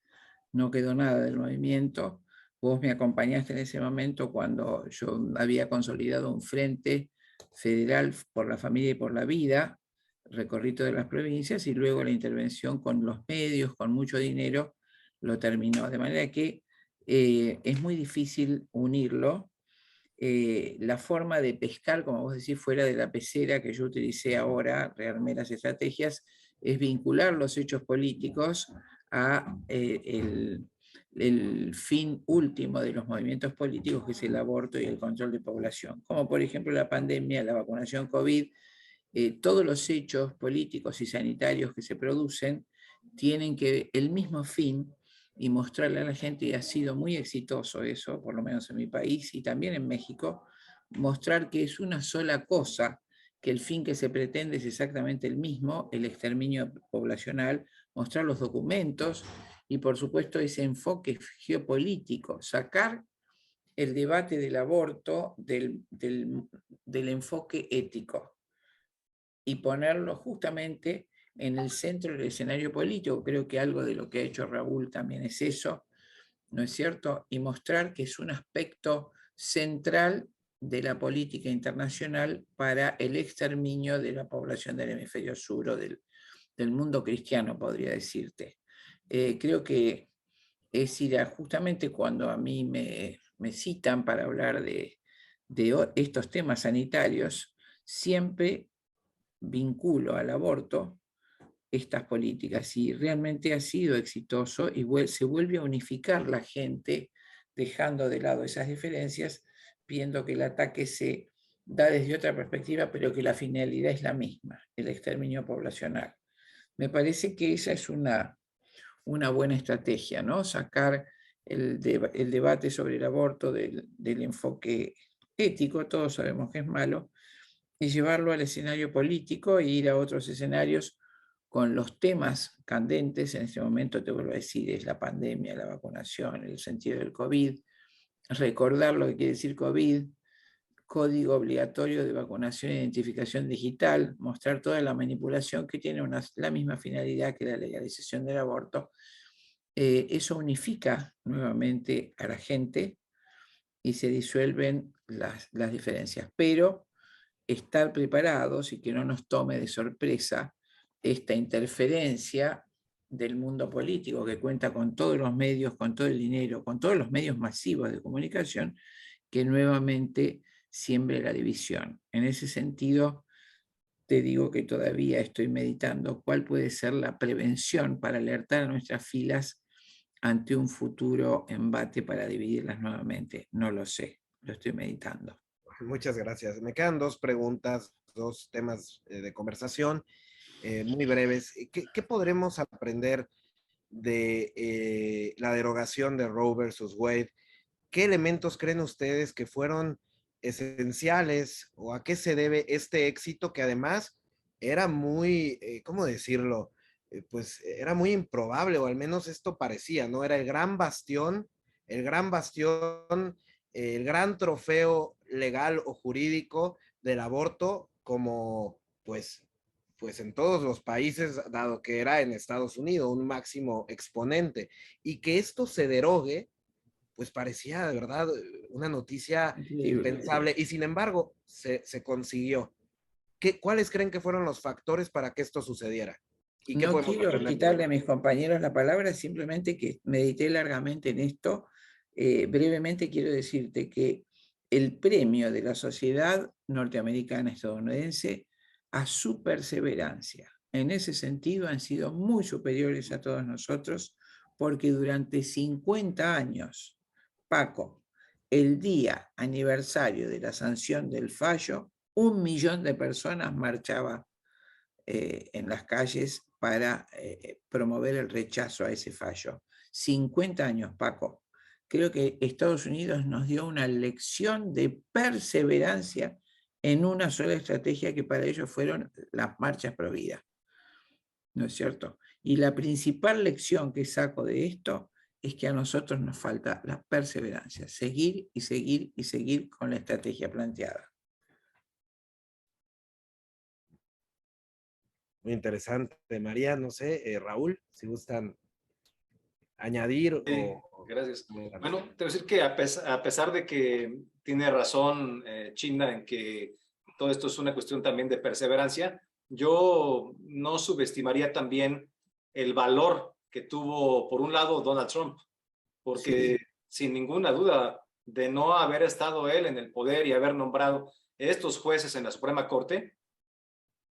no quedó nada del movimiento. Vos me acompañaste en ese momento cuando yo había consolidado un frente federal por la familia y por la vida, recorrí todas las provincias y luego la intervención con los medios, con mucho dinero, lo terminó. De manera que es muy difícil unirlo. La forma de pescar, como vos decís, fuera de la pecera que yo utilicé ahora, rearmé las estrategias, es vincular los hechos políticos a el fin último de los movimientos políticos, que es el aborto y el control de población. Como por ejemplo la pandemia, la vacunación COVID, todos los hechos políticos y sanitarios que se producen tienen que el mismo fin y mostrarle a la gente, y ha sido muy exitoso eso, por lo menos en mi país y también en México, mostrar que es una sola cosa, que el fin que se pretende es exactamente el mismo, el exterminio poblacional, mostrar los documentos y por supuesto ese enfoque geopolítico, sacar el debate del aborto del enfoque ético y ponerlo justamente en el centro del escenario político. Creo que algo de lo que ha hecho Raúl también es eso, ¿no es cierto? Y mostrar que es un aspecto central de la política internacional para el exterminio de la población del hemisferio sur o del mundo cristiano, podría decirte. Creo que es ir a, justamente cuando a mí me citan para hablar de estos temas sanitarios, siempre vinculo al aborto estas políticas y realmente ha sido exitoso y se vuelve a unificar la gente dejando de lado esas diferencias, viendo que el ataque se da desde otra perspectiva, pero que la finalidad es la misma, el exterminio poblacional. Me parece que esa es una buena estrategia, ¿no? Sacar el debate sobre el aborto del enfoque ético, todos sabemos que es malo, y llevarlo al escenario político e ir a otros escenarios con los temas candentes. En este momento, te vuelvo a decir, es la pandemia, la vacunación, el sentido del COVID, recordar lo que quiere decir COVID, código obligatorio de vacunación e identificación digital, mostrar toda la manipulación que tiene la misma finalidad que la legalización del aborto. Eso unifica nuevamente a la gente y se disuelven las diferencias, pero estar preparados y que no nos tome de sorpresa esta interferencia del mundo político que cuenta con todos los medios, con todo el dinero, con todos los medios masivos de comunicación, que nuevamente siembre la división. En ese sentido, te digo que todavía estoy meditando cuál puede ser la prevención para alertar a nuestras filas ante un futuro embate para dividirlas nuevamente. No lo sé, lo estoy meditando. Muchas gracias. Me quedan dos preguntas, dos temas de conversación muy breves. ¿Qué podremos aprender de la derogación de Roe versus Wade? ¿Qué elementos creen ustedes que fueron esenciales o a qué se debe este éxito que además era muy, ¿cómo decirlo? Pues era muy improbable, o al menos esto parecía, ¿no? Era el gran bastión, el gran trofeo legal o jurídico del aborto, como pues en todos los países, dado que era en Estados Unidos un máximo exponente, y que esto se derogue, pues parecía de verdad una noticia impensable, y sin embargo se consiguió. ¿Cuáles creen que fueron los factores para que esto sucediera? ¿Y qué No podemos quiero aprender? quitarle a mis compañeros la palabra, simplemente que medité largamente en esto. Brevemente quiero decirte que el premio de la sociedad norteamericana estadounidense a su perseverancia, en ese sentido, han sido muy superiores a todos nosotros, porque durante 50 años, Paco, el día aniversario de la sanción del fallo, 1 millón de personas marchaba en las calles para promover el rechazo a ese fallo. 50 años, Paco. Creo que Estados Unidos nos dio una lección de perseverancia en una sola estrategia que para ellos fueron las marchas pro vida. ¿No es cierto? Y la principal lección que saco de esto es que a nosotros nos falta la perseverancia, seguir y seguir y seguir con la estrategia planteada. Muy interesante. María, no sé, Raúl, si gustan añadir Sí, o... gracias. Bueno, te voy a decir que a pesar de que tiene razón Chinda en que todo esto es una cuestión también de perseverancia, yo no subestimaría también el valor que tuvo, por un lado, Donald Trump, porque Sí, sin ninguna duda, de no haber estado él en el poder y haber nombrado estos jueces en la Suprema Corte,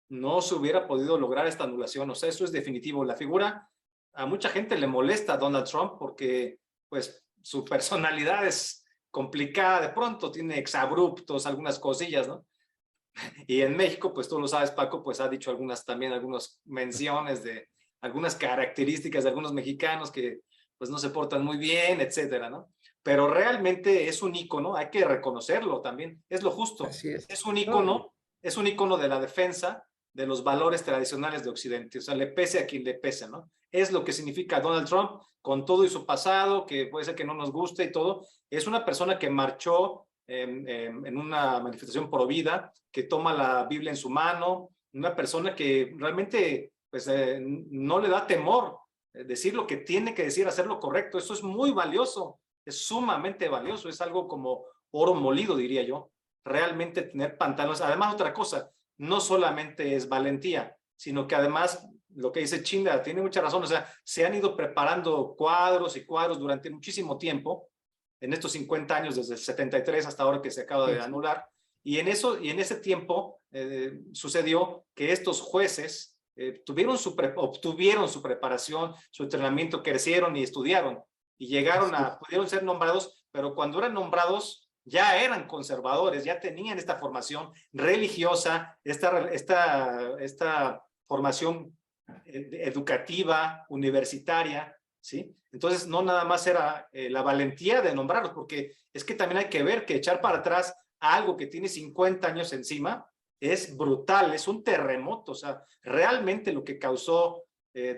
no se hubiera podido lograr esta anulación. O sea, eso es definitivo. La figura, a mucha gente le molesta a Donald Trump porque, pues, su personalidad es complicada, de pronto tiene exabruptos, algunas cosillas, ¿no? Y en México, pues tú lo sabes, Paco, pues ha dicho algunas menciones de algunas características de algunos mexicanos que pues no se portan muy bien, etcétera, ¿no? Pero realmente es un ícono, hay que reconocerlo también, es lo justo. Así es. no, Es un ícono de la defensa de los valores tradicionales de Occidente, o sea, le pese a quien le pese, ¿no? Es lo que significa Donald Trump con todo y su pasado, que puede ser que no nos guste y todo, es una persona que marchó en una manifestación pro vida, que toma la Biblia en su mano, una persona que realmente pues, no le da temor decir lo que tiene que decir, hacer lo correcto. Eso es muy valioso, es sumamente valioso, es algo como oro molido, diría yo. Realmente tener pantalones. Además, otra cosa, no solamente es valentía, sino que además lo que dice Chinda tiene mucha razón, o sea, se han ido preparando cuadros y cuadros durante muchísimo tiempo, en estos 50 años, desde el 73 hasta ahora que se acaba de anular, y en ese tiempo sucedió que estos jueces obtuvieron su preparación, su entrenamiento, crecieron y estudiaron, y pudieron ser nombrados, pero cuando eran nombrados ya eran conservadores, ya tenían esta formación religiosa, esta formación educativa, universitaria, ¿sí? Entonces, no nada más era la valentía de nombrarlos, porque es que también hay que ver que echar para atrás algo que tiene 50 años encima es brutal, es un terremoto, o sea, realmente lo que causó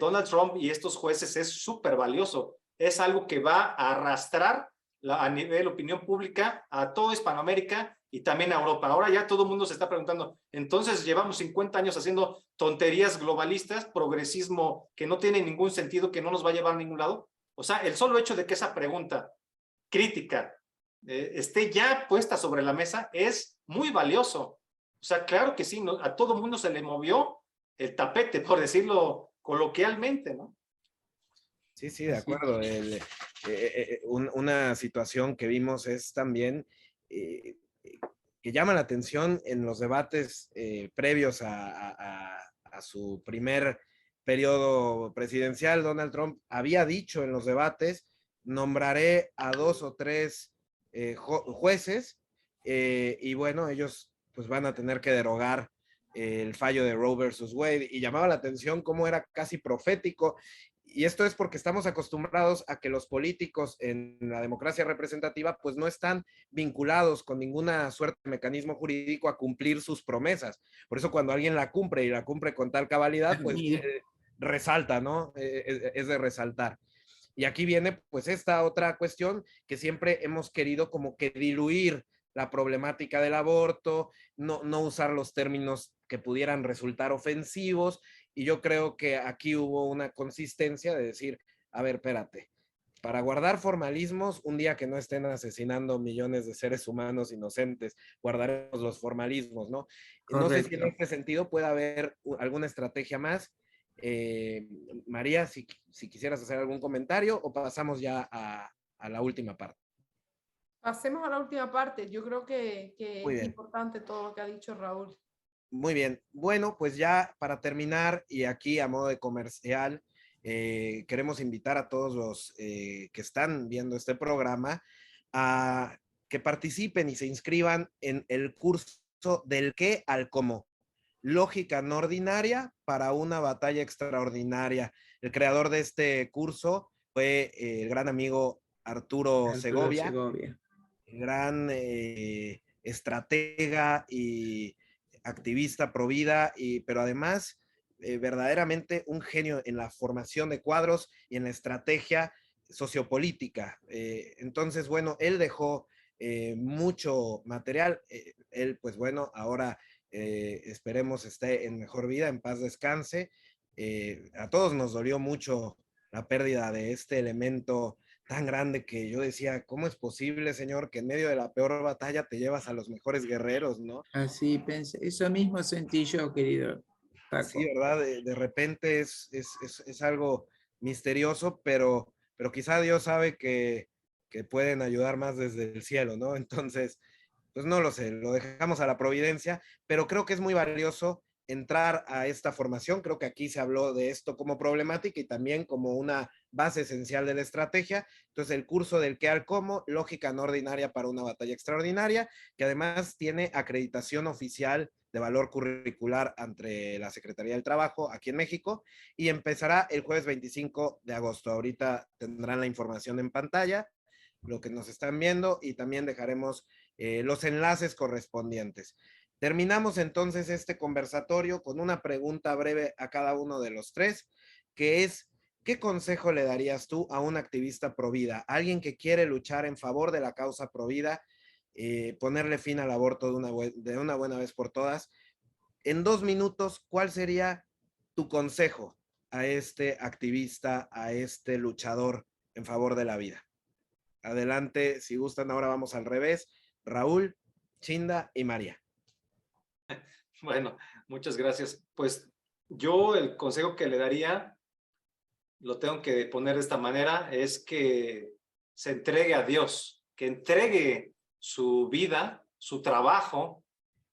Donald Trump y estos jueces es súper valioso, es algo que va a arrastrar a nivel opinión pública a toda Hispanoamérica y también a Europa. Ahora ya todo el mundo se está preguntando, entonces llevamos 50 años haciendo tonterías globalistas, progresismo que no tiene ningún sentido, que no nos va a llevar a ningún lado. O sea, el solo hecho de que esa pregunta crítica esté ya puesta sobre la mesa es muy valioso. O sea, claro que sí, ¿no? A todo el mundo se le movió el tapete, por decirlo coloquialmente, ¿no? sí, sí, de acuerdo. Una situación que vimos es también que llama la atención en los debates previos a su primer periodo presidencial. Donald Trump había dicho en los debates, nombraré a 2 o 3 jueces y bueno, ellos pues van a tener que derogar el fallo de Roe versus Wade y llamaba la atención cómo era casi profético. Y esto es porque estamos acostumbrados a que los políticos en la democracia representativa pues no están vinculados con ninguna suerte de mecanismo jurídico a cumplir sus promesas. Por eso cuando alguien la cumple y la cumple con tal cabalidad, pues resalta, ¿no? Es de resaltar. Y aquí viene pues esta otra cuestión que siempre hemos querido como que diluir la problemática del aborto, no usar los términos que pudieran resultar ofensivos, y yo creo que aquí hubo una consistencia de decir, a ver, espérate, para guardar formalismos, un día que no estén asesinando millones de seres humanos inocentes, guardaremos los formalismos, ¿no? Correcto. No sé si en este sentido puede haber alguna estrategia más. María, si quisieras hacer algún comentario o pasamos ya a la última parte. Pasemos a la última parte. Yo creo que Muy es bien. importante todo lo que ha dicho Raúl. Muy bien. Bueno, pues ya para terminar y aquí a modo de comercial, queremos invitar a todos los que están viendo este programa a que participen y se inscriban en el curso del qué al cómo. Lógica no ordinaria para una batalla extraordinaria. El creador de este curso fue el gran amigo Arturo Segovia, gran estratega y activista pro vida, pero además verdaderamente un genio en la formación de cuadros y en la estrategia sociopolítica. Entonces, bueno, él dejó mucho material. Él, pues bueno, ahora esperemos esté en mejor vida, en paz descanse. A todos nos dolió mucho la pérdida de este elemento tan grande que yo decía, ¿cómo es posible, Señor, que en medio de la peor batalla te llevas a los mejores guerreros, ¿no? Así pensé, eso mismo sentí yo, querido Paco. Sí, ¿verdad? De repente es algo misterioso, pero quizá Dios sabe que pueden ayudar más desde el cielo, ¿no? Entonces, pues no lo sé, lo dejamos a la providencia, pero creo que es muy valioso entrar a esta formación. Creo que aquí se habló de esto como problemática y también como una base esencial de la estrategia. Entonces, el curso del qué al cómo, lógica no ordinaria para una batalla extraordinaria, que además tiene acreditación oficial de valor curricular ante la Secretaría del Trabajo aquí en México y empezará el jueves 25 de agosto. Ahorita tendrán la información en pantalla, lo que nos están viendo, y también dejaremos los enlaces correspondientes. Terminamos entonces este conversatorio con una pregunta breve a cada uno de los tres, que es, ¿qué consejo le darías tú a un activista pro vida, alguien que quiere luchar en favor de la causa pro vida, ponerle fin al aborto de una buena vez por todas? En 2 minutos, ¿cuál sería tu consejo a este activista, a este luchador en favor de la vida? Adelante, si gustan, ahora vamos al revés. Raúl, Chinda y María. Bueno, muchas gracias. Pues yo el consejo que le daría, lo tengo que poner de esta manera, es que se entregue a Dios, que entregue su vida, su trabajo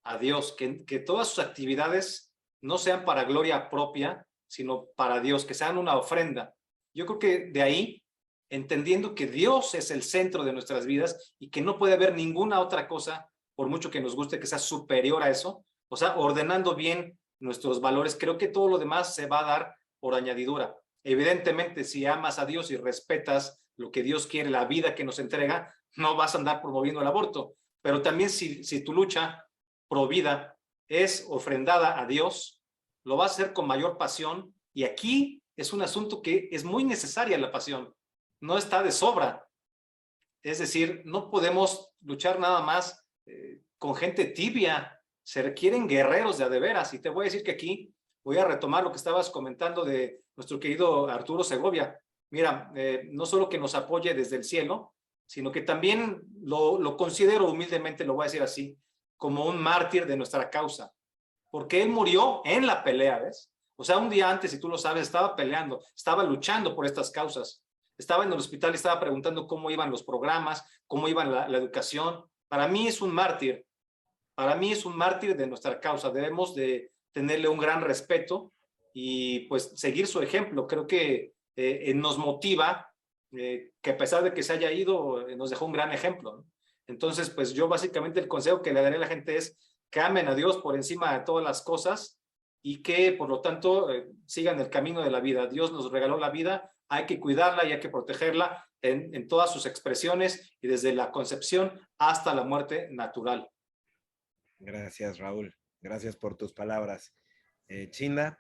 a Dios, que todas sus actividades no sean para gloria propia, sino para Dios, que sean una ofrenda. Yo creo que de ahí, entendiendo que Dios es el centro de nuestras vidas y que no puede haber ninguna otra cosa, por mucho que nos guste, que sea superior a eso, o sea, ordenando bien nuestros valores, creo que todo lo demás se va a dar por añadidura. Evidentemente, si amas a Dios y respetas lo que Dios quiere, la vida que nos entrega, no vas a andar promoviendo el aborto. Pero también si tu lucha pro vida es ofrendada a Dios, lo vas a hacer con mayor pasión. Y aquí es un asunto que es muy necesaria la pasión, no está de sobra. Es decir, no podemos luchar nada más con gente tibia, se requieren guerreros de a de veras. Y te voy a decir que aquí voy a retomar lo que estabas comentando de nuestro querido Arturo Segovia. Mira, no solo que nos apoye desde el cielo, sino que también lo considero humildemente, lo voy a decir así, como un mártir de nuestra causa, porque él murió en la pelea, ¿ves? O sea, un día antes, si tú lo sabes, estaba peleando, estaba luchando por estas causas, estaba en el hospital y estaba preguntando cómo iban los programas, cómo iba la educación. Para mí es un mártir, para mí es un mártir de nuestra causa, debemos de tenerle un gran respeto y pues seguir su ejemplo. Creo que nos motiva, que a pesar de que se haya ido, nos dejó un gran ejemplo, ¿no? Entonces, pues yo básicamente el consejo que le daré a la gente es que amen a Dios por encima de todas las cosas y que por lo tanto sigan el camino de la vida. Dios nos regaló la vida, hay que cuidarla y hay que protegerla en todas sus expresiones y desde la concepción hasta la muerte natural. Gracias, Raúl. Gracias por tus palabras. Chinda.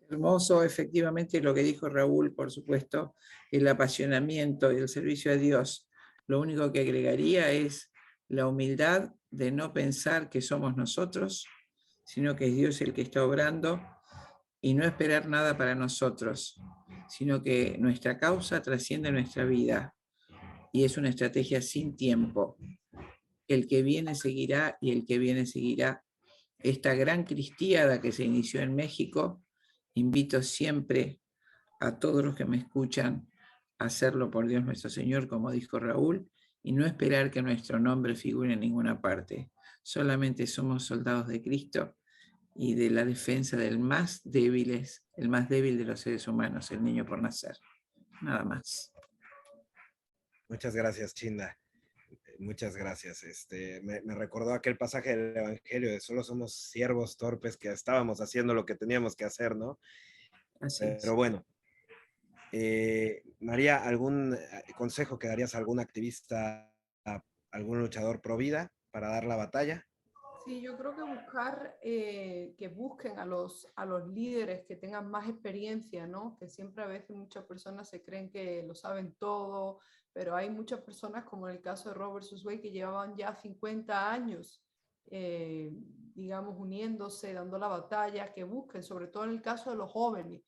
Hermoso, efectivamente, lo que dijo Raúl, por supuesto, el apasionamiento y el servicio a Dios. Lo único que agregaría es la humildad de no pensar que somos nosotros, sino que es Dios el que está obrando, y no esperar nada para nosotros, sino que nuestra causa trasciende nuestra vida y es una estrategia sin tiempo. El que viene seguirá y el que viene seguirá. Esta gran cristiada que se inició en México, invito siempre a todos los que me escuchan a hacerlo por Dios nuestro Señor, como dijo Raúl, y no esperar que nuestro nombre figure en ninguna parte. Solamente somos soldados de Cristo y de la defensa del más débiles, el más débil de los seres humanos, el niño por nacer. Nada más. Muchas gracias, Chinda. Muchas gracias. Me recordó aquel pasaje del Evangelio de solo somos siervos torpes que estábamos haciendo lo que teníamos que hacer, ¿no? Así Pero es. bueno, María, ¿algún consejo que darías a algún activista, a algún luchador pro vida para dar la batalla? Sí, yo creo que buscar, que busquen a los líderes que tengan más experiencia, ¿no? Que siempre a veces muchas personas se creen que lo saben todo, pero hay muchas personas, como en el caso de Robert Susway, que llevaban ya 50 años digamos, uniéndose, dando la batalla, que busquen, sobre todo en el caso de los jóvenes,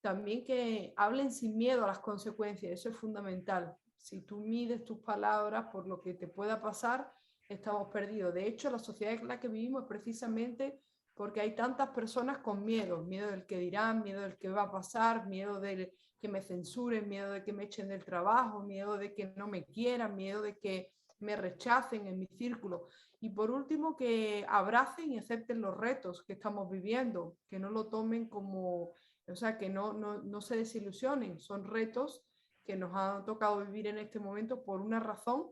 también que hablen sin miedo a las consecuencias, eso es fundamental. Si tú mides tus palabras por lo que te pueda pasar, estamos perdidos. De hecho, la sociedad en la que vivimos es precisamente porque hay tantas personas con miedo, miedo del que dirán, miedo del que va a pasar, miedo de que me censuren, miedo de que me echen del trabajo, miedo de que no me quieran, miedo de que me rechacen en mi círculo. Y por último, que abracen y acepten los retos que estamos viviendo, que no lo tomen como, o sea, que no se desilusionen, son retos que nos han tocado vivir en este momento por una razón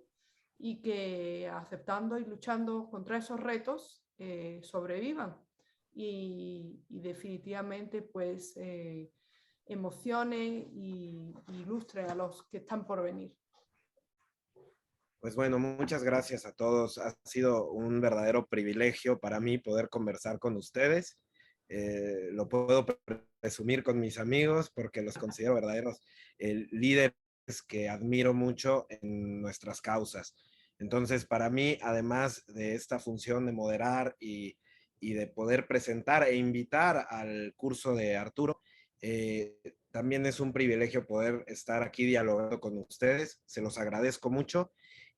y que aceptando y luchando contra esos retos sobrevivan y definitivamente pues emocionen y ilustren a los que están por venir. Pues bueno, muchas gracias a todos. Ha sido un verdadero privilegio para mí poder conversar con ustedes. Lo puedo presumir con mis amigos porque los considero verdaderos líderes que admiro mucho en nuestras causas. Entonces, para mí, además de esta función de moderar y de poder presentar e invitar al curso de Arturo, también es un privilegio poder estar aquí dialogando con ustedes. Se los agradezco mucho.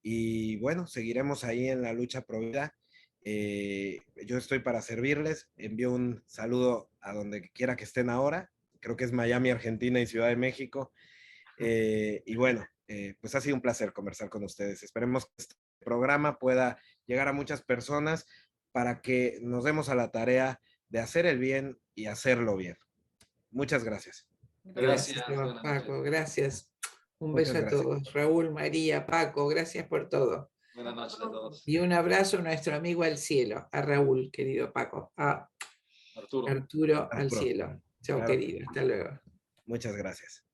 Y bueno, seguiremos ahí en la lucha pro vida. Yo estoy para servirles. Envío un saludo a donde quiera que estén ahora. Creo que es Miami, Argentina y Ciudad de México. Y bueno, pues ha sido un placer conversar con ustedes. Esperemos que este programa pueda llegar a muchas personas para que nos demos a la tarea de hacer el bien y hacerlo bien. Muchas gracias. Gracias, Buenas Paco, noches. gracias. Un Muchas beso a gracias. todos. Raúl, María, Paco, gracias por todo. Buenas noches a todos. Y un abrazo a nuestro amigo al cielo, a Raúl, querido Paco, a Arturo. Arturo al Arturo. cielo. Chao, Claro. querido, hasta luego. Muchas gracias.